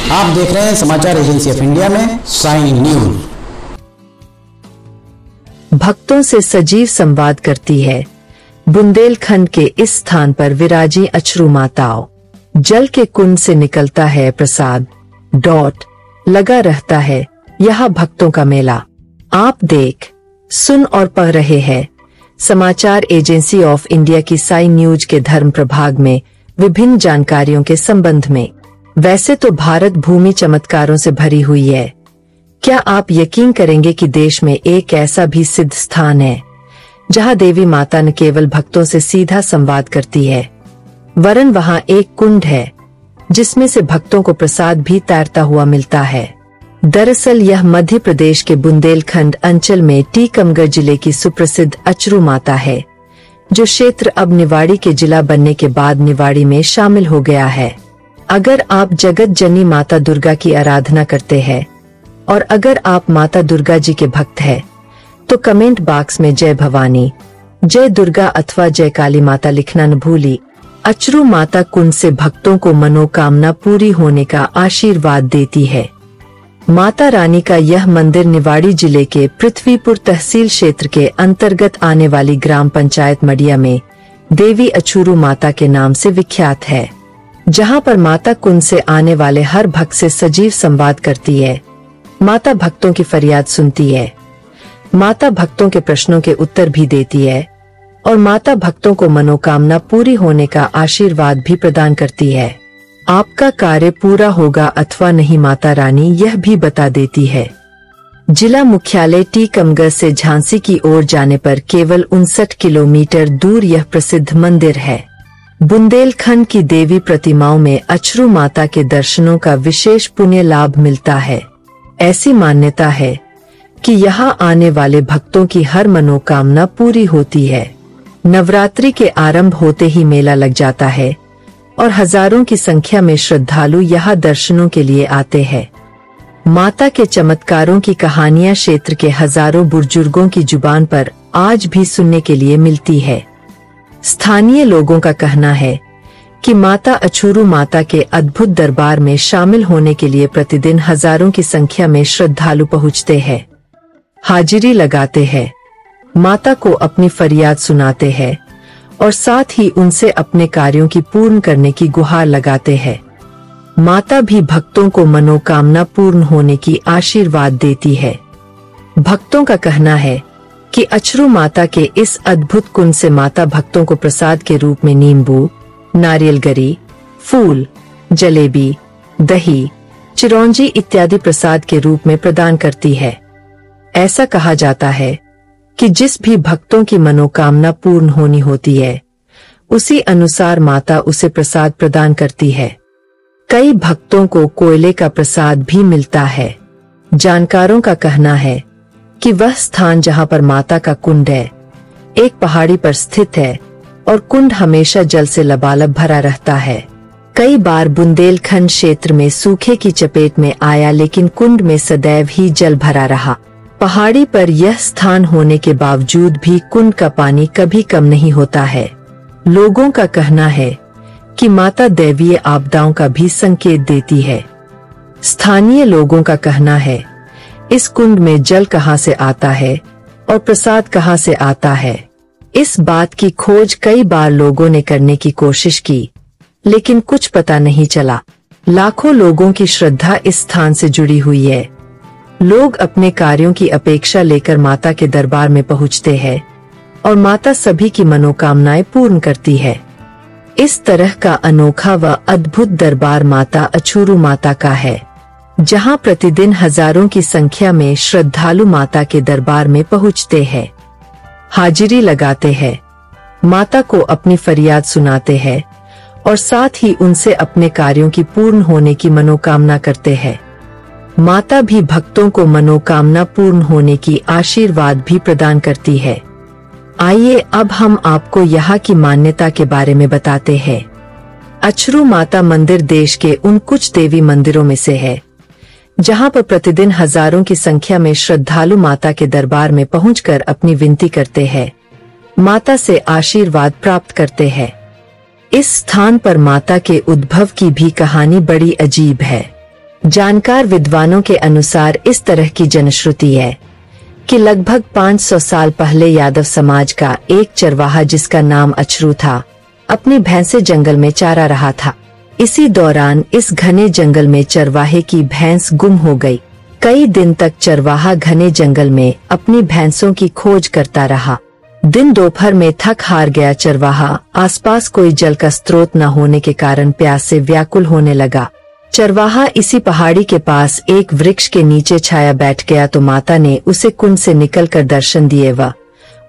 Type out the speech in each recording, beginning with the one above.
आप देख रहे हैं समाचार एजेंसी ऑफ इंडिया में साइन न्यूज। भक्तों से सजीव संवाद करती है बुंदेलखंड के इस स्थान पर विराजी अछरू माताओं। जल के कुंड से निकलता है प्रसाद। लगा रहता है यहाँ भक्तों का मेला। आप देख, सुन और पढ़ रहे हैं समाचार एजेंसी ऑफ इंडिया की साइन न्यूज के धर्म प्रभाग में विभिन्न जानकारियों के संबंध में। वैसे तो भारत भूमि चमत्कारों से भरी हुई है। क्या आप यकीन करेंगे कि देश में एक ऐसा भी सिद्ध स्थान है जहां देवी माता न केवल भक्तों से सीधा संवाद करती है, वरन वहां एक कुंड है जिसमें से भक्तों को प्रसाद भी तैरता हुआ मिलता है। दरअसल यह मध्य प्रदेश के बुंदेलखंड अंचल में टीकमगढ़ जिले की सुप्रसिद्ध अचरू माता है, जो क्षेत्र अब निवाड़ी के जिला बनने के बाद निवाड़ी में शामिल हो गया है। अगर आप जगत जननी माता दुर्गा की आराधना करते हैं और अगर आप माता दुर्गा जी के भक्त हैं, तो कमेंट बॉक्स में जय भवानी, जय दुर्गा अथवा जय काली माता लिखना न भूली। अचरू माता कुंड से भक्तों को मनोकामना पूरी होने का आशीर्वाद देती है। माता रानी का यह मंदिर निवाड़ी जिले के पृथ्वीपुर तहसील क्षेत्र के अंतर्गत आने वाली ग्राम पंचायत मडिया में देवी अछूरू माता के नाम से विख्यात है, जहां पर माता कुंड से आने वाले हर भक्त से सजीव संवाद करती है। माता भक्तों की फरियाद सुनती है, माता भक्तों के प्रश्नों के उत्तर भी देती है और माता भक्तों को मनोकामना पूरी होने का आशीर्वाद भी प्रदान करती है। आपका कार्य पूरा होगा अथवा नहीं माता रानी यह भी बता देती है। जिला मुख्यालय टीकमगढ़ से झांसी की ओर जाने पर केवल 59 किलोमीटर दूर यह प्रसिद्ध मंदिर है। बुंदेलखंड की देवी प्रतिमाओं में अछरू माता के दर्शनों का विशेष पुण्य लाभ मिलता है। ऐसी मान्यता है कि यहाँ आने वाले भक्तों की हर मनोकामना पूरी होती है। नवरात्रि के आरंभ होते ही मेला लग जाता है और हजारों की संख्या में श्रद्धालु यहाँ दर्शनों के लिए आते हैं। माता के चमत्कारों की कहानियां क्षेत्र के हजारों बुजुर्गों की जुबान पर आज भी सुनने के लिए मिलती है। स्थानीय लोगों का कहना है कि माता अछूरू माता के अद्भुत दरबार में शामिल होने के लिए प्रतिदिन हजारों की संख्या में श्रद्धालु पहुँचते हैं, हाजिरी लगाते हैं, माता को अपनी फरियाद सुनाते हैं और साथ ही उनसे अपने कार्यों की पूर्ण करने की गुहार लगाते हैं। माता भी भक्तों को मनोकामना पूर्ण होने की आशीर्वाद देती है। भक्तों का कहना है कि अछरू माता के इस अद्भुत कुंड से माता भक्तों को प्रसाद के रूप में नींबू, नारियल गरी, फूल, जलेबी, दही, चिरौंजी इत्यादि प्रसाद के रूप में प्रदान करती है। ऐसा कहा जाता है कि जिस भी भक्तों की मनोकामना पूर्ण होनी होती है, उसी अनुसार माता उसे प्रसाद प्रदान करती है। कई भक्तों को कोयले का प्रसाद भी मिलता है। जानकारों का कहना है कि वह स्थान जहां पर माता का कुंड है, एक पहाड़ी पर स्थित है और कुंड हमेशा जल से लबालब भरा रहता है। कई बार बुंदेलखंड क्षेत्र में सूखे की चपेट में आया, लेकिन कुंड में सदैव ही जल भरा रहा। पहाड़ी पर यह स्थान होने के बावजूद भी कुंड का पानी कभी कम नहीं होता है। लोगों का कहना है कि माता दैवीय आपदाओं का भी संकेत देती है। स्थानीय लोगों का कहना है इस कुंड में जल कहां से आता है और प्रसाद कहां से आता है। इस बात की खोज कई बार लोगों ने करने की कोशिश की, लेकिन कुछ पता नहीं चला। लाखों लोगों की श्रद्धा इस स्थान से जुड़ी हुई है। लोग अपने कार्यों की अपेक्षा लेकर माता के दरबार में पहुंचते हैं और माता सभी की मनोकामनाएं पूर्ण करती है। इस तरह का अनोखा व अद्भुत दरबार माता अछूरू माता का है, जहां प्रतिदिन हजारों की संख्या में श्रद्धालु माता के दरबार में पहुंचते हैं, हाजिरी लगाते हैं, माता को अपनी फरियाद सुनाते हैं और साथ ही उनसे अपने कार्यों की पूर्ण होने की मनोकामना करते हैं। माता भी भक्तों को मनोकामना पूर्ण होने की आशीर्वाद भी प्रदान करती है। आइए अब हम आपको यहाँ की मान्यता के बारे में बताते हैं। अछरू माता मंदिर देश के उन कुछ देवी मंदिरों में से है जहाँ पर प्रतिदिन हजारों की संख्या में श्रद्धालु माता के दरबार में पहुंचकर अपनी विनती करते हैं, माता से आशीर्वाद प्राप्त करते हैं। इस स्थान पर माता के उद्भव की भी कहानी बड़ी अजीब है। जानकार विद्वानों के अनुसार इस तरह की जनश्रुति है कि लगभग 500 साल पहले यादव समाज का एक चरवाहा जिसका नाम अछरू था, अपनी भैंसे जंगल में चारा रहा था। इसी दौरान इस घने जंगल में चरवाहे की भैंस गुम हो गई। कई दिन तक चरवाहा घने जंगल में अपनी भैंसों की खोज करता रहा। दिन दोपहर में थक हार गया चरवाहा आसपास कोई जल का स्रोत न होने के कारण प्यास से व्याकुल होने लगा। चरवाहा इसी पहाड़ी के पास एक वृक्ष के नीचे छाया बैठ गया तो माता ने उसे कुंड से निकलकर दर्शन दिए व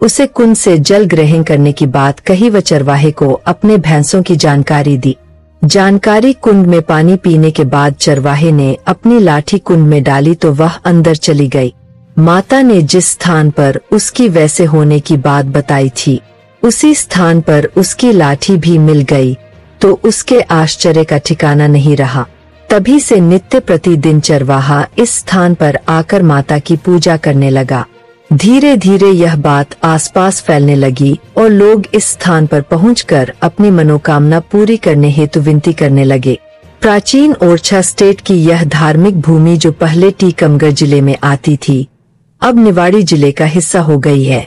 उसे कुंड से जल ग्रहण करने की बात कही व चरवाहे को अपने भैंसों की जानकारी दी। जानकारी कुंड में पानी पीने के बाद चरवाहे ने अपनी लाठी कुंड में डाली तो वह अंदर चली गई। माता ने जिस स्थान पर उसकी वैसे होने की बात बताई थी उसी स्थान पर उसकी लाठी भी मिल गई तो उसके आश्चर्य का ठिकाना नहीं रहा। तभी से नित्य प्रतिदिन चरवाहा इस स्थान पर आकर माता की पूजा करने लगा। धीरे धीरे यह बात आसपास फैलने लगी और लोग इस स्थान पर पहुंचकर अपनी मनोकामना पूरी करने हेतु विनती करने लगे। प्राचीन ओरछा स्टेट की यह धार्मिक भूमि जो पहले टीकमगढ़ जिले में आती थी, अब निवाड़ी जिले का हिस्सा हो गई है।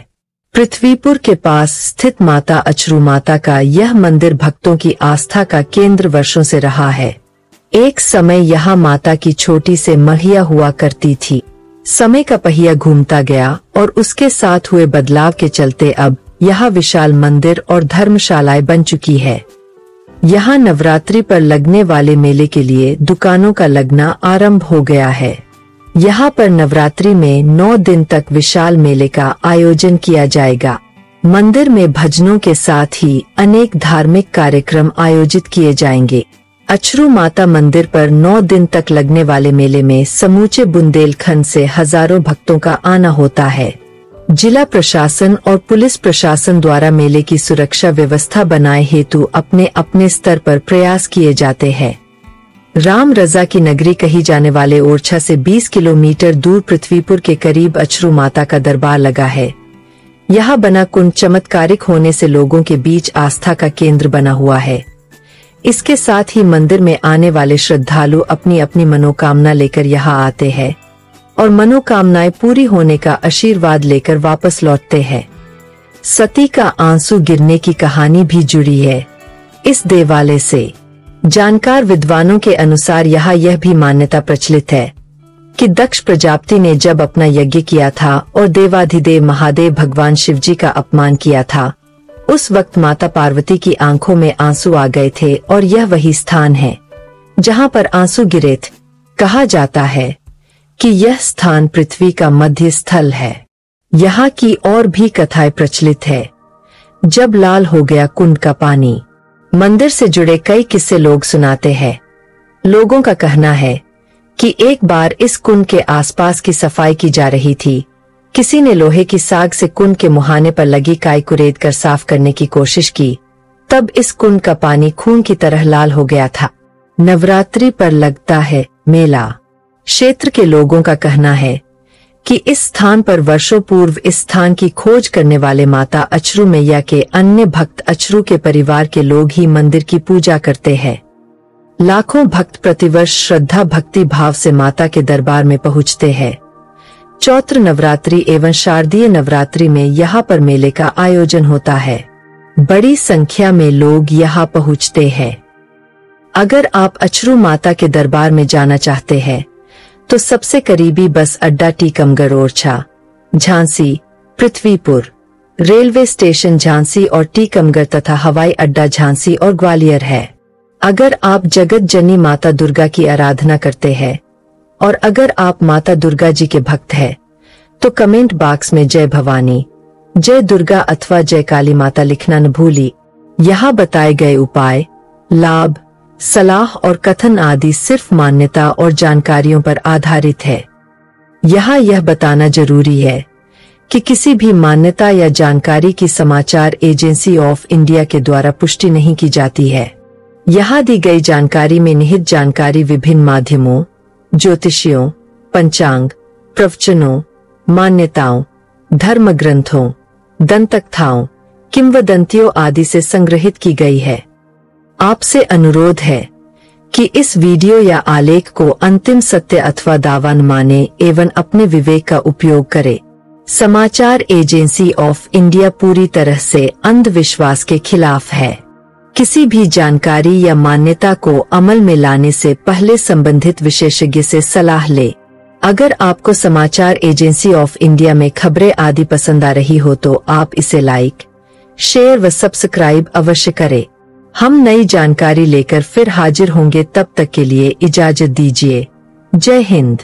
पृथ्वीपुर के पास स्थित माता अछरू माता का यह मंदिर भक्तों की आस्था का केंद्र वर्षों से रहा है। एक समय यहाँ माता की छोटी से महिया हुआ करती थी। समय का पहिया घूमता गया और उसके साथ हुए बदलाव के चलते अब यहाँ विशाल मंदिर और धर्मशालाएं बन चुकी है। यहाँ नवरात्रि पर लगने वाले मेले के लिए दुकानों का लगना आरंभ हो गया है। यहाँ पर नवरात्रि में 9 दिन तक विशाल मेले का आयोजन किया जाएगा। मंदिर में भजनों के साथ ही अनेक धार्मिक कार्यक्रम आयोजित किए जाएंगे। अछरू माता मंदिर पर 9 दिन तक लगने वाले मेले में समूचे बुंदेलखंड से हजारों भक्तों का आना होता है। जिला प्रशासन और पुलिस प्रशासन द्वारा मेले की सुरक्षा व्यवस्था बनाए हेतु अपने अपने स्तर पर प्रयास किए जाते हैं। राम रजा की नगरी कही जाने वाले ओरछा से 20 किलोमीटर दूर पृथ्वीपुर के करीब अछरू माता का दरबार लगा है। यहाँ बना कुंड चमत्कारिक होने से लोगों के बीच आस्था का केंद्र बना हुआ है। इसके साथ ही मंदिर में आने वाले श्रद्धालु अपनी अपनी मनोकामना लेकर यहाँ आते हैं और मनोकामनाएं पूरी होने का आशीर्वाद लेकर वापस लौटते हैं। सती का आंसू गिरने की कहानी भी जुड़ी है इस देवालय से। जानकार विद्वानों के अनुसार यहाँ यह भी मान्यता प्रचलित है कि दक्ष प्रजापति ने जब अपना यज्ञ किया था और देवाधिदेव महादेव भगवान शिवजी का अपमान किया था, उस वक्त माता पार्वती की आंखों में आंसू आ गए थे और यह वही स्थान है जहाँ पर आंसू गिरे थे। कहा जाता है कि यह स्थान पृथ्वी का मध्य स्थल है। यहाँ की और भी कथाएं प्रचलित है। जब लाल हो गया कुंड का पानी, मंदिर से जुड़े कई किस्से लोग सुनाते हैं। लोगों का कहना है कि एक बार इस कुंड के आसपास की सफाई की जा रही थी। किसी ने लोहे की साग से कुंड के मुहाने पर लगी काई को रेत कर साफ करने की कोशिश की, तब इस कुंड का पानी खून की तरह लाल हो गया था। नवरात्रि पर लगता है मेला। क्षेत्र के लोगों का कहना है कि इस स्थान पर वर्षों पूर्व इस स्थान की खोज करने वाले माता अछरू मैया के अन्य भक्त अछरू के परिवार के लोग ही मंदिर की पूजा करते हैं। लाखों भक्त प्रतिवर्ष श्रद्धा भक्ति भाव से माता के दरबार में पहुंचते हैं। चौत्र नवरात्रि एवं शारदीय नवरात्रि में यहाँ पर मेले का आयोजन होता है। बड़ी संख्या में लोग यहाँ पहुँचते हैं। अगर आप अछरू माता के दरबार में जाना चाहते हैं तो सबसे करीबी बस अड्डा टीकमगढ़ ओरछा, झांसी, पृथ्वीपुर, रेलवे स्टेशन झांसी और टीकमगढ़ तथा हवाई अड्डा झांसी और ग्वालियर है। अगर आप जगत जननी माता दुर्गा की आराधना करते हैं और अगर आप माता दुर्गा जी के भक्त हैं तो कमेंट बॉक्स में जय भवानी, जय दुर्गा अथवा जय काली माता लिखना न भूली। यहाँ बताए गए उपाय, लाभ, सलाह और कथन आदि सिर्फ मान्यता और जानकारियों पर आधारित है। यहाँ यह बताना जरूरी है कि किसी भी मान्यता या जानकारी की समाचार एजेंसी ऑफ इंडिया के द्वारा पुष्टि नहीं की जाती है। यहाँ दी गई जानकारी में निहित जानकारी विभिन्न माध्यमों, ज्योतिषियों, पंचांग, प्रवचनों, मान्यताओं, धर्म ग्रंथों, दंतकथाओं, किंवदंतियों आदि से संग्रहित की गई है। आपसे अनुरोध है कि इस वीडियो या आलेख को अंतिम सत्य अथवा दावा न माने एवं अपने विवेक का उपयोग करे। समाचार एजेंसी ऑफ इंडिया पूरी तरह से अंधविश्वास के खिलाफ है। किसी भी जानकारी या मान्यता को अमल में लाने से पहले संबंधित विशेषज्ञ से सलाह ले। अगर आपको समाचार एजेंसी ऑफ इंडिया में खबरें आदि पसंद आ रही हो तो आप इसे लाइक, शेयर व सब्सक्राइब अवश्य करें। हम नई जानकारी लेकर फिर हाजिर होंगे, तब तक के लिए इजाजत दीजिए। जय हिंद।